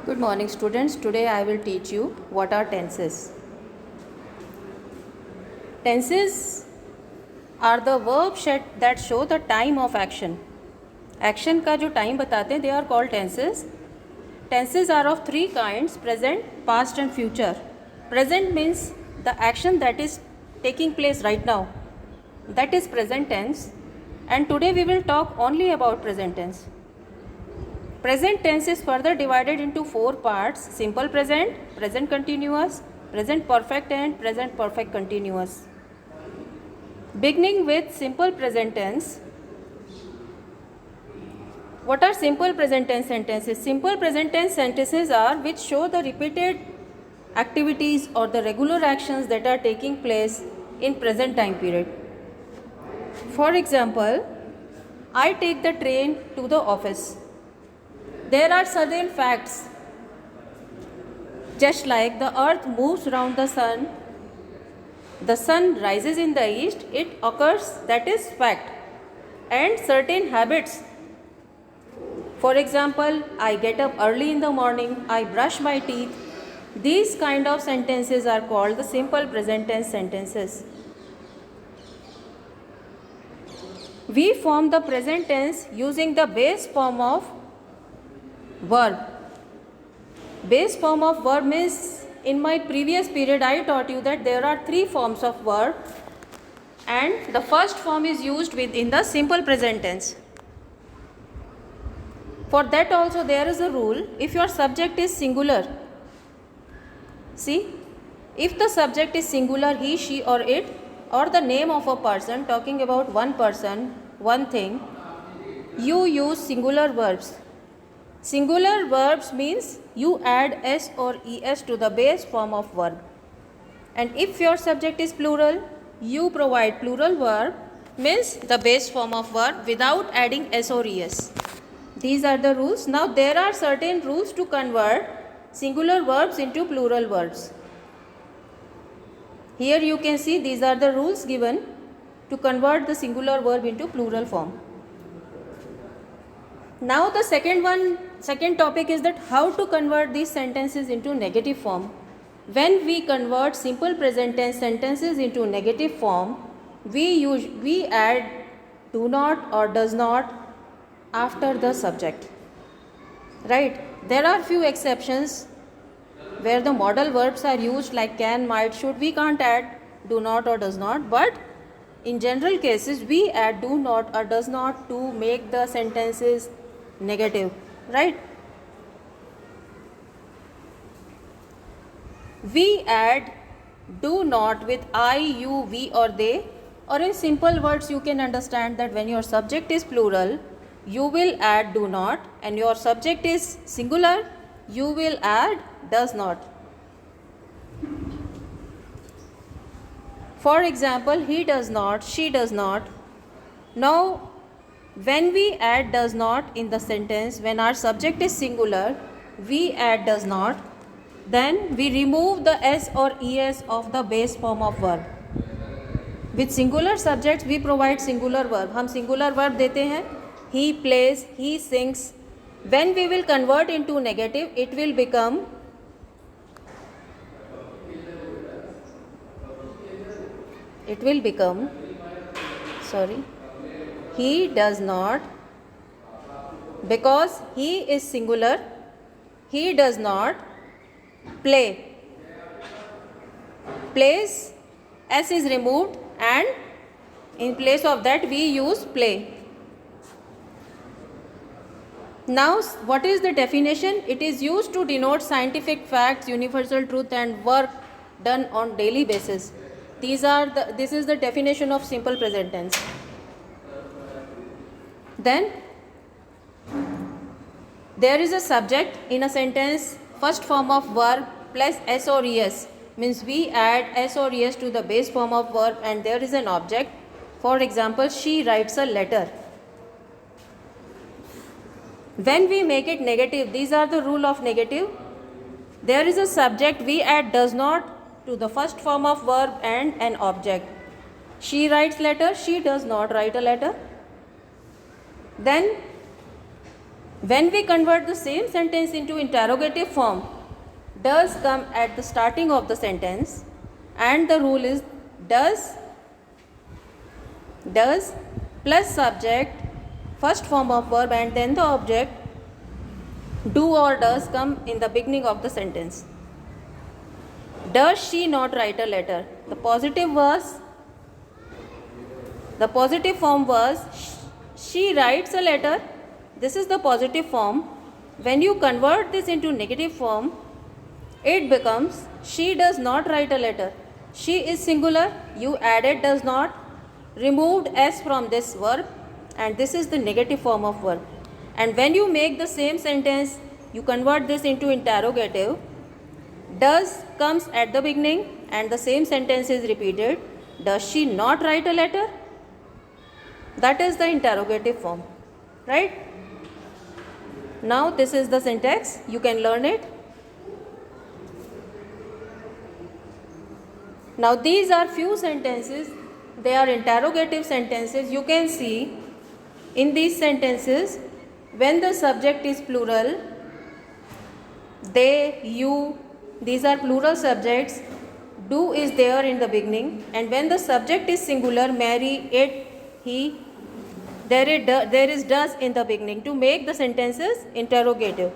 Good morning, students. Today I will teach you what are tenses. Tenses are the verbs that show the time of action. Action का जो time बताते हैं, they are called tenses. Tenses are of three kinds: present, past and future. Present means the action that is taking place right now. That is present tense. And today we will talk only about present tense. Present tense is further divided into four parts: simple present, present continuous, present perfect and present perfect continuous. Beginning with simple present tense. What are simple present tense sentences? Simple present tense sentences are which show the repeated activities or the regular actions that are taking place in present time period. For example, I take the train to the office. There are certain facts, just like the earth moves around the sun rises in the east, it occurs, that is fact. And certain habits, for example, I get up early in the morning, I brush my teeth. These kind of sentences are called the simple present tense sentences. We form the present tense using the base form of verb. Base form of verb means, in my previous period I taught you that there are three forms of verb and the first form is used within the simple present tense. For that also there is a rule: if your subject is singular, see, if the subject is singular, he, she or it, or the name of a person, talking about one person, one thing, you use singular verbs. Singular verbs means you add s or es to the base form of verb. And if your subject is plural, you provide plural verb, means the base form of verb without adding s or es. These are the rules. Now there are certain rules to convert singular verbs into plural verbs. Here you can see these are the rules given to convert the singular verb into plural form. Now the second topic is that how to convert these sentences into negative form. When we convert simple present tense sentences into negative form, we add do not or does not after the subject. Right? There are few exceptions where the modal verbs are used, like can, might, should. We can't add do not or does not, but in general cases we add do not or does not to make the sentences negative, right? We add do not with I, you, we or they, or in simple words you can understand that when your subject is plural, you will add do not, and your subject is singular, you will add does not. For example, he does not, she does not. Now when we add does not in the sentence, when our subject is singular, we add does not, then we remove the s or es of the base form of verb. With singular subjects we provide singular verb. हम singular verb देते हैं, he plays, he sings. When we will convert into negative, it will become he does not, because he is singular, he does not play. Plays, s is removed and in place of that we use play. Now what is the definition? It is used to denote scientific facts, universal truth and work done on daily basis. This is the definition of simple present tense. Then there is a subject in a sentence, first form of verb plus s or es, means we add s or es to the base form of verb, and there is an object. For example, she writes a letter. When we make it negative, these are the rule of negative. There is a subject, we add does not to the first form of verb and an object. She writes letter, she does not write a letter. Then When we convert the same sentence into interrogative form, does come at the starting of the sentence, and the rule is does plus subject, first form of verb and then the object, do or does come in the beginning of the sentence. Does she not write a letter? The positive form was she writes a letter. This is the positive form. When you convert this into negative form, it becomes she does not write a letter. She is singular. You added does not, removed s from this verb, and this is the negative form of verb. And when you make the same sentence, you convert this into interrogative. Does comes at the beginning and the same sentence is repeated. Does she not write a letter? That is the interrogative form, right? Now this is the syntax. You can learn it. Now these are few sentences. They are interrogative sentences. You can see in these sentences, when the subject is plural, they, you, these are plural subjects. Do is there in the beginning, and when the subject is singular, Mary, it, he, there is does in the beginning to make the sentences interrogative.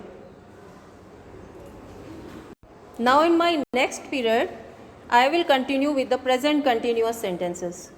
Now in my next period, I will continue with the present continuous sentences.